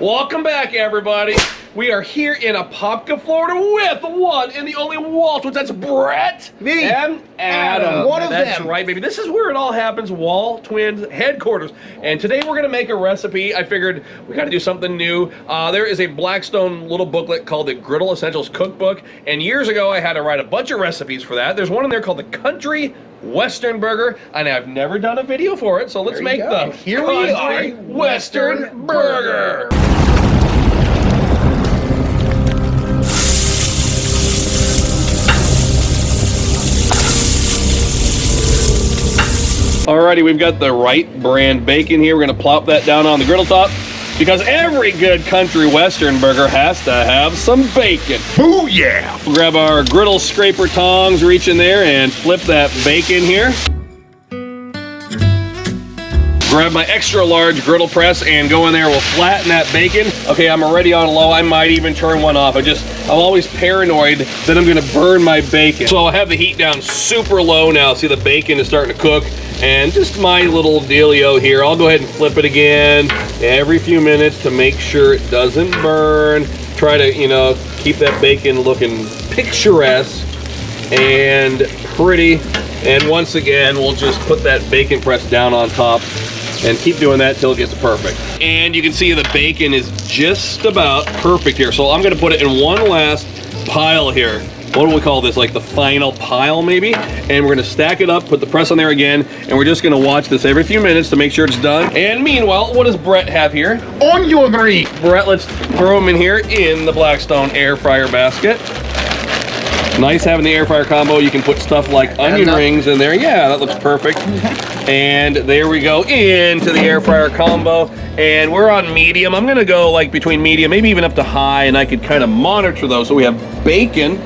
Welcome back, everybody. We are here in Apopka, Florida with the one and the only WALTWINS. That's Brett, me, and Adam. One of them. That's right, baby. This is where it all happens, WALTWINS headquarters. And today we're gonna make a recipe. I figured we gotta do something new. There is a Blackstone little booklet called the Griddle Essentials Cookbook. And years ago, I had to write a bunch of recipes for that. There's one in there called the Country Western Burger, and I've never done a video for it. So let's make the Country Western Burger. Alrighty, we've got the right brand bacon here. We're gonna plop that down on the griddle top because every good country western burger has to have some bacon. Oh yeah! We'll grab our griddle scraper tongs, reach in there and flip that bacon here. Grab my extra large griddle press and go in there. We'll flatten that bacon. Okay, I'm already on low. I might even turn one off. I'm always paranoid that I'm gonna burn my bacon. So I'll have the heat down super low now. See, the bacon is starting to cook. And just my little dealio here, I'll go ahead and flip it again every few minutes to make sure it doesn't burn. Try to, keep that bacon looking picturesque and pretty. And once again, we'll just put that bacon press down on top and keep doing that till it gets perfect. And you can see the bacon is just about perfect here. So I'm gonna put it in one last pile here. What do we call this? Like the final pile, maybe? And we're gonna stack it up, put the press on there again, and we're just gonna watch this every few minutes to make sure it's done. And meanwhile, what does Brett have here? Onion ring! Brett, let's throw them in here in the Blackstone air fryer basket. Nice having the air fryer combo. You can put stuff like onion rings in there. Yeah, that looks perfect. And there we go into the air fryer combo. And we're on medium. I'm gonna go like between medium, maybe even up to high, and I could kind of monitor those. So we have bacon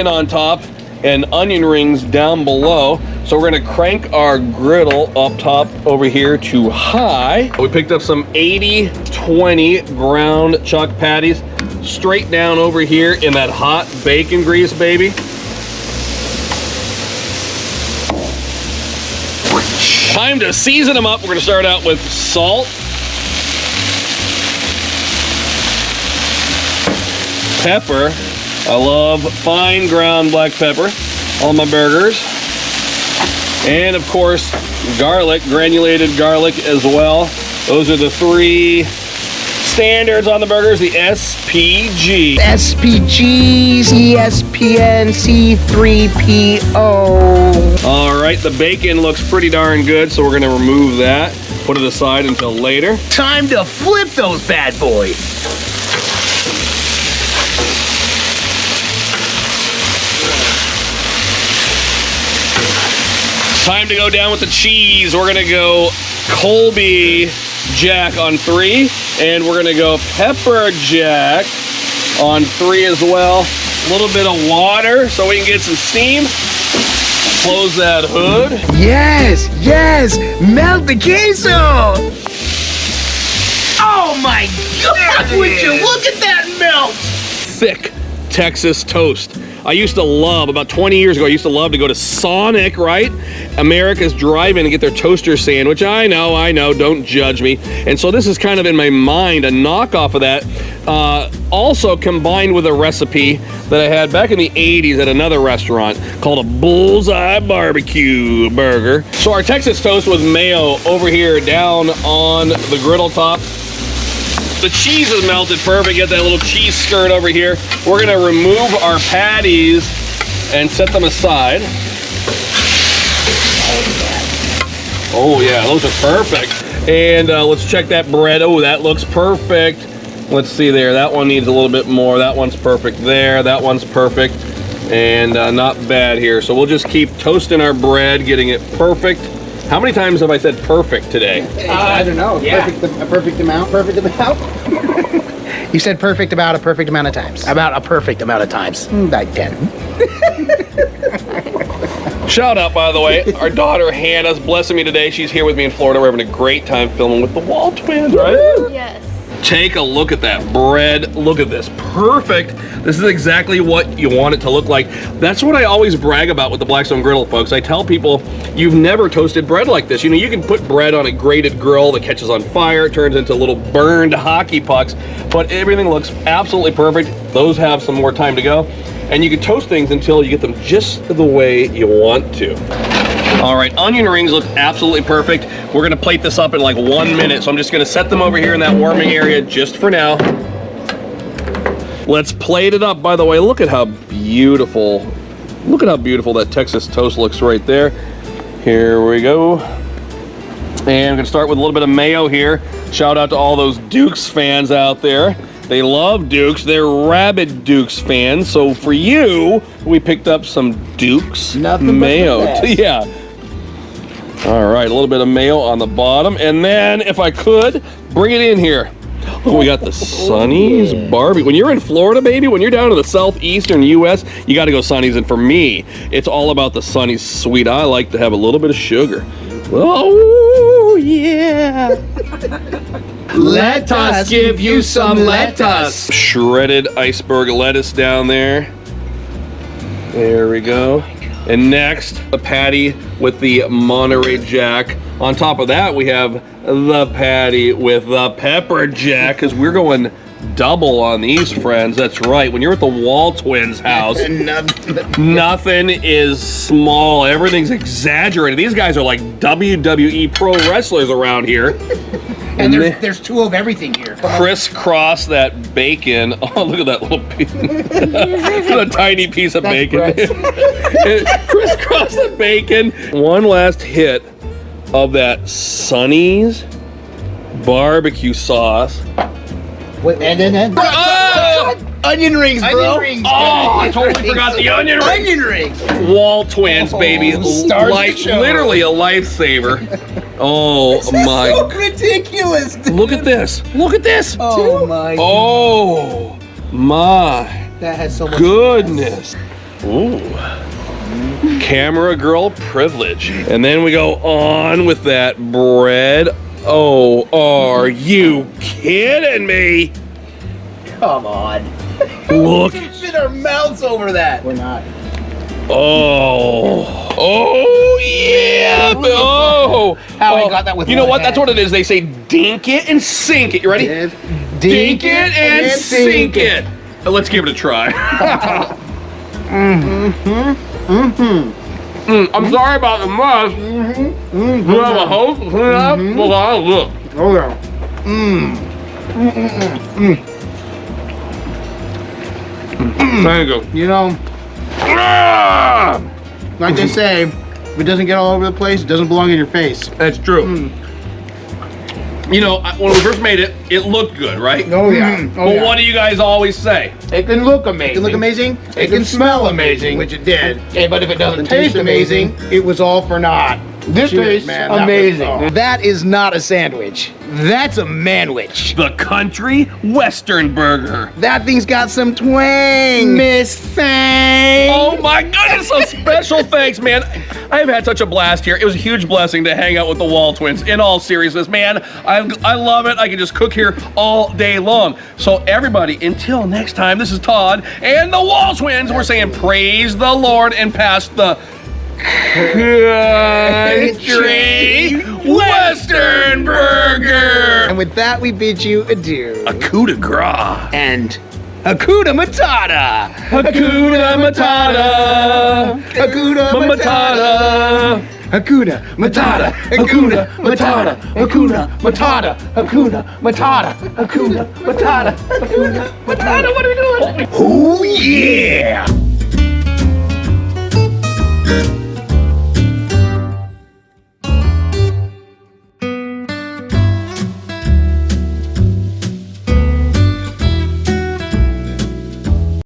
on top and onion rings down below. So we're gonna crank our griddle up top over here to high. We picked up some 80/20 ground chuck patties straight down over here in that hot bacon grease, baby. Time to season them up. We're gonna start out with salt, pepper. I love fine ground black pepper on my burgers. And of course, garlic, granulated garlic as well. Those are the three standards on the burgers, the SPG. SPGs, ESPN, C3PO. All right, the bacon looks pretty darn good, so we're gonna remove that, put it aside until later. Time to flip those bad boys. Time to go down with the cheese. We're gonna go Colby Jack on 3, and we're gonna go Pepper Jack on 3 as well. A little bit of water so we can get some steam. Close that hood. Yes, yes, melt the queso. Oh my God, would you look at that melt? Thick Texas toast. I used to love, about 20 years ago, I used to love to go to Sonic, right? America's Drive-In and get their toaster sandwich. I know, don't judge me. And so this is kind of in my mind, a knockoff of that. Also combined with a recipe that I had back in the 80s at another restaurant called a Bullseye Barbecue Burger. So our Texas toast with mayo over here down on the griddle top. The cheese is melted perfect. Get that little cheese skirt over here. We're gonna remove our patties and set them aside. Oh yeah, those are perfect. And let's check that bread. Oh, that looks perfect. Let's see there. That one needs a little bit more. That one's perfect there. That one's perfect. And not bad here. So we'll just keep toasting our bread, getting it perfect. How many times have I said perfect today? I don't know. Yeah. A perfect amount? Perfect amount? You said perfect about a perfect amount of times. About a perfect amount of times. Like 10. Shout out, by the way, our daughter Hannah's blessing me today. She's here with me in Florida. We're having a great time filming with the WALTWINS, right? Yes. Take a look at that bread. Look at this. Perfect. This is exactly what you want it to look like. That's what I always brag about with the Blackstone Griddle, folks. I tell people, you've never toasted bread like this. You know, you can put bread on a grated grill that catches on fire, turns into little burned hockey pucks, but everything looks absolutely perfect. Those have some more time to go. And you can toast things until you get them just the way you want to. All right, onion rings look absolutely perfect. We're gonna plate this up in like 1 minute, so I'm just gonna set them over here in that warming area just for now. Let's plate it up. By the way, look at how beautiful that Texas toast looks right there. Here we go. And I'm gonna start with a little bit of mayo here. Shout out to all those Dukes fans out there. They love Dukes. They're rabid Dukes fans. So for you, we picked up some Dukes mayo. Yeah. All right, a little bit of mayo on the bottom. And then if I could, bring it in here. Oh, we got the Sonny's barbecue. When you're in Florida, baby, when you're down to the southeastern U.S., you got to go Sonny's. And for me, it's all about the Sonny's sweet. I like to have a little bit of sugar. Oh, yeah. Let us give you some lettuce. Shredded iceberg lettuce down there. There we go. And next, the patty with the Monterey Jack. On top of that, we have the patty with the pepper jack, because we're going double on these, friends. That's right. When you're at the WALTWINS house, nothing is small. Everything's exaggerated. These guys are like WWE pro wrestlers around here. And there's two of everything here. Crisscross that bacon. Oh, look at that little piece. A tiny piece of bacon. Crisscross the bacon. One last hit of that Sonny's barbecue sauce. Wait, and then onion rings, bro. Onion rings, I totally forgot the onion rings. Onion rings. WALTWINS, baby. Literally a lifesaver. Oh my! So ridiculous. Dude. Look at this! Look at this! Oh my! Oh my! That has so much goodness! Ooh! Camera girl privilege, and then we go on with that bread. Oh, are you kidding me? Come on! Look! We fit our mouths over that. We're not. Oh! Oh yeah! Oh! How I got that with you know one what? hand. That's what it is. They say dink it and sink it. You ready? Dink it and sink it. Let's give it a try. I'm sorry about the mess. You have a hose to clean up? Well, look. Oh yeah. There you go. You know, like they say, if it doesn't get all over the place, it doesn't belong in your face. That's true. You know, when we first made it, it looked good, right? Oh yeah. But what do you guys always say? It can look amazing. It can look amazing. It can smell amazing, which it did. Okay, but if it doesn't taste amazing, it was all for naught. This tastes amazing. That is not a sandwich. That's a manwich. The country western burger. That thing's got some twang. Miss Thang. Oh my goodness, so special thanks, man. I've had such a blast here. It was a huge blessing to hang out with the WALTWINS. In all seriousness, man, I love it. I can just cook here all day long. So everybody, until next time, this is Todd and the WALTWINS. We're saying praise the Lord and pass the country western burger. And with that, we bid you adieu. A coup de grace. And Hakuna Matata. Hakuna Matata. Hakuna Matata. Hakuna Matata. Hakuna Matata. Hakuna Matata. Hakuna Matata. Hakuna Matata. Hakuna Matata. What are we doing? Oh yeah.